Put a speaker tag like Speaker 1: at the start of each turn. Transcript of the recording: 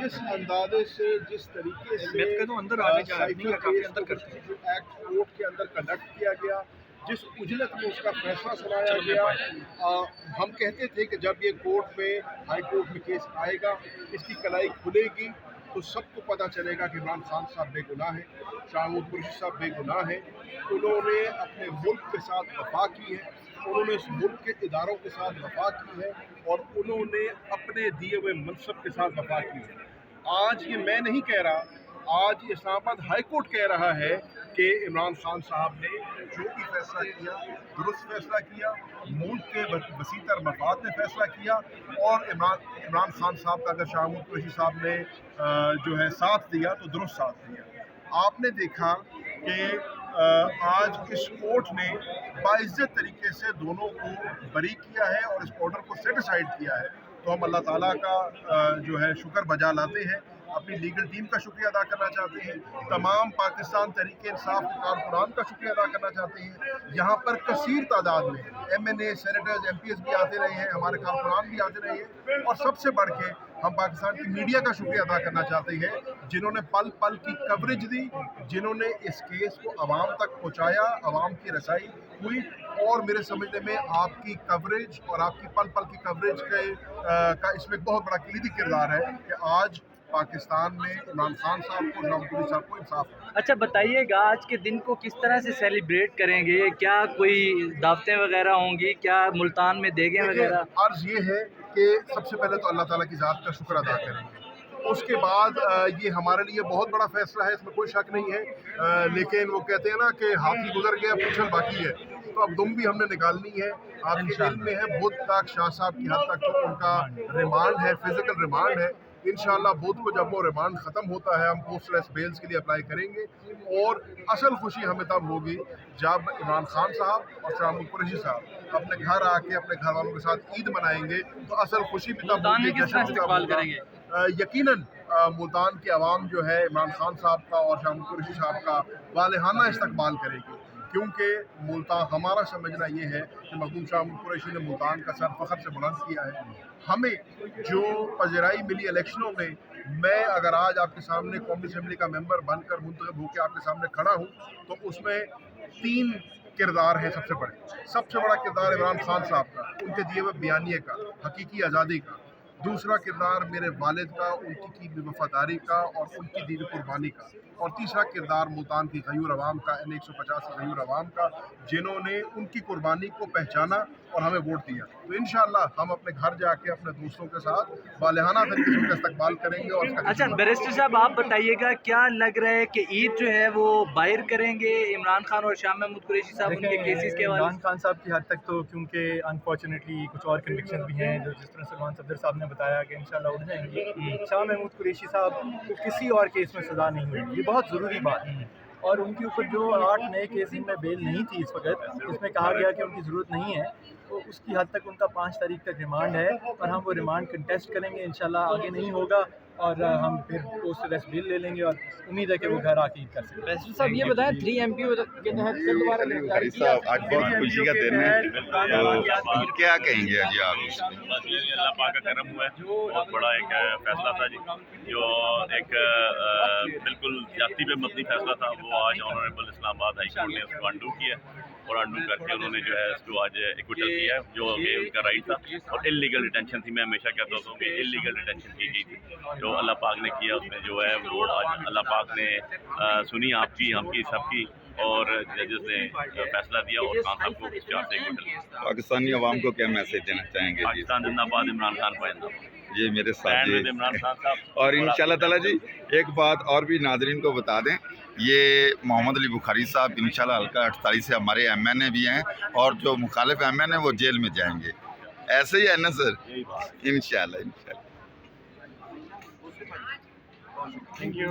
Speaker 1: जिस अंदाजे से जिस तरीके से एक्ट कोर्ट के अंदर कंडक्ट किया गया, जिस उजलत में उसका फैसला सुनाया गया, हम कहते थे कि जब ये कोर्ट में हाई कोर्ट में केस आएगा, इसकी कलाई खुलेगी तो सबको पता चलेगा कि इमरान खान साहब बेगुनाह हैं, शाह महमूद कुरैशी साहब बेगुनाह हैं। उन्होंने अपने मुल्क के साथ वफा की है, उन्होंने इस मुल्क के इदारों के साथ वफा की है और उन्होंने अपने दिए हुए मनसब के साथ वफा की है। आज ये मैं नहीं कह रहा, आज इस्लामाबाद हाई कोर्ट कह रहा है कि इमरान खान साहब ने जो भी फैसला किया दुरुस्त फैसला किया, मुल्क के वसीतर मफाद ने फैसला किया और इमरान खान साहब का अगर शाह महमूद कुरैशी साहब ने जो है साथ दिया तो दुरुस्त साथ दिया। आपने देखा कि आज इस कोर्ट ने बाइज्जत तरीके से दोनों को बरी किया है और इस ऑर्डर को सेट असाइड किया है, तो हम अल्लाह ताला का जो है शुक्र बजा लाते हैं, अपनी लीगल टीम का शुक्रिया अदा करना चाहते हैं, तमाम पाकिस्तान तहरीक इंसाफ के कारकुनान का शुक्रिया अदा करना चाहते हैं। यहाँ पर कसीर तादाद में MNA, सेनेटर्स, MPs भी आते रहे हैं, हमारे कारकुनान भी आते रहे हैं और सबसे बढ़ के हम पाकिस्तान की मीडिया का शुक्रिया अदा करना चाहते हैं जिन्होंने पल पल की कवरेज दी, जिन्होंने इस केस को आवाम तक पहुँचाया, आवाम की रसाई हुई और मेरे समझने में आपकी कवरेज और आपकी पल पल की कवरेज का इसमें बहुत बड़ा कलीदी किरदार है कि आज पाकिस्तान में इमरान खान साहब को, नवाज साहब को इंसाफ है।
Speaker 2: अच्छा बताइएगा, आज के दिन को किस तरह से सेलिब्रेट करेंगे? क्या कोई दावतें वगैरह होंगी? क्या मुल्तान में देगें वगैरह?
Speaker 1: अर्ज ये है कि सबसे पहले तो अल्लाह ताला की ज़ात का शुक्र अदा करेंगे, उसके बाद ये हमारे लिए बहुत बड़ा फैसला है, इसमें कोई शक नहीं है, लेकिन वो कहते हैं ना कि हाथी गुजर गया पूछल बाकी है, तो अब दुम भी हमने निकालनी है। आपके इल्म में है बुध तक शाह साहब की हद तक तो उनका रिमांड है, फिजिकल रिमांड है। इंशाल्लाह बुध को जब वो रिमांड ख़त्म होता है हम पोस्टलेस बेल्स के लिए अप्लाई करेंगे और असल खुशी हमें तब होगी जब इमरान खान साहब और शाह महमूद कुरैशी साहब अपने घर आके अपने घर वालों के साथ ईद मनाएंगे, तो असल खुशी भी तब होगी, जश्न भी तब होगा। यकीनन मुल्तान की आवाम जो है इमरान खान साहब का और शाह महमूद कुरैशी साहब का वालेहाना इस्तकबाल करेगी, क्योंकि मुल्तान हमारा समझना ये है कि मखदूम शाह महमूद कुरैशी ने मुल्तान का सर फख्र से बुलंद किया है। हमें जो पजराई मिली इलेक्शनों में, मैं अगर आज आपके सामने कौमी असम्बली का मेंबर बनकर मुंतखब होकर आपके सामने खड़ा हूँ तो उसमें 3 किरदार हैं सबसे बड़े। सबसे बड़ा किरदार इमरान खान साहब का, उनके दिए हुए बयानिए का, हकीकी आज़ादी का। दूसरा किरदार मेरे वालिद का, उनकी की वफादारी का और उनकी दी कुर्बानी का। और तीसरा किरदार मुल्तान की गयूर अवाम का, N150 की गयूर अवाम का, जिन्होंने उनकी कुर्बानी को पहचाना और हमें वोट दिया। तो इंशाअल्लाह हम अपने घर जाके अपने दोस्तों के साथ वालेहाना तरीके से इस्तकबाल करेंगे। और
Speaker 2: अच्छा बैरिस्टर साहब आप बताइएगा, क्या लग रहा है कि ईद जो है वो बाहर करेंगे इमरान खान और शाह महमूद कुरैशी साहब उनके केसेस के हवाले?
Speaker 3: इमरान खान साहब की हद तक तो क्योंकि अनफॉर्चुनेटली कुछ और कन्विक्शन भी हैं जो जिस तरह सलमान सफदर साहब ने बताया कि इंशाल्लाह उठ जाएंगे। शाह महमूद कुरैशी साहब को किसी और केस में सज़ा नहीं हुई, ये बहुत ज़रूरी बात है। और उनके ऊपर जो 8 नए केस इनमें बेल नहीं थी इस वक्त, इसमें कहा गया कि उनकी ज़रूरत नहीं है, तो उसकी हद तक उनका 5 तारीख तक रिमांड है और हम वो रिमांड कंटेस्ट करेंगे। इंशाल्लाह आगे नहीं होगा और हम फिर पोस्टलेस बिल ले लेंगे और उम्मीद है कि वो घर आके कर सकते हैं।
Speaker 2: बैरिस्टर साहब ये बताएं 3 MP के तहत दोबारा
Speaker 4: बुखारी साहब आज बहुत खुशी का दिन है, तो क्या कहेंगे जी आप?
Speaker 5: अल्लाह पाक का करम हुआ है, बहुत बड़ा एक फैसला था जी, जो एक बिल्कुल जाति पे मबनी फैसला था, वो आज ऑनरेबल इस्लामाबाद हाई कोर्ट ने उसको अंडू किया और अंडू करके उन्होंने जो है इसको आज एक्विटल किया है, जो कि उनका राइट था। और इलीगल डिटेंशन थी, मैं हमेशा कहता हूँ कि इलीगल डिटेंशन की गई थी, जो अल्लाह पाक ने किया उसमें जो है वो आज अल्लाह पाक ने सुनी आपकी, हमकी, सबकी, और जजेस ने फैसला दिया और खान साहब को 4 से एक्विटल किया।
Speaker 4: पाकिस्तानी अवाम को क्या मैसेज देना चाहेंगे?
Speaker 5: पाकिस्तान जिंदाबाद, इमरान खान का जिंदाबाद।
Speaker 4: ये मेरे साथ
Speaker 5: इमरान खान साहब।
Speaker 4: और इंशाल्लाह ताला जी एक बात और भी नाजरीन को बता दें, ये मोहम्मद अली बुखारी साहब इंशाल्लाह हल्का 48 से हमारे MNA भी हैं और जो मुखालिफ MNA वो जेल में जाएंगे, ऐसे ही है ना सर? इंशाल्लाह इंशाल्लाह।
Speaker 3: Thank you.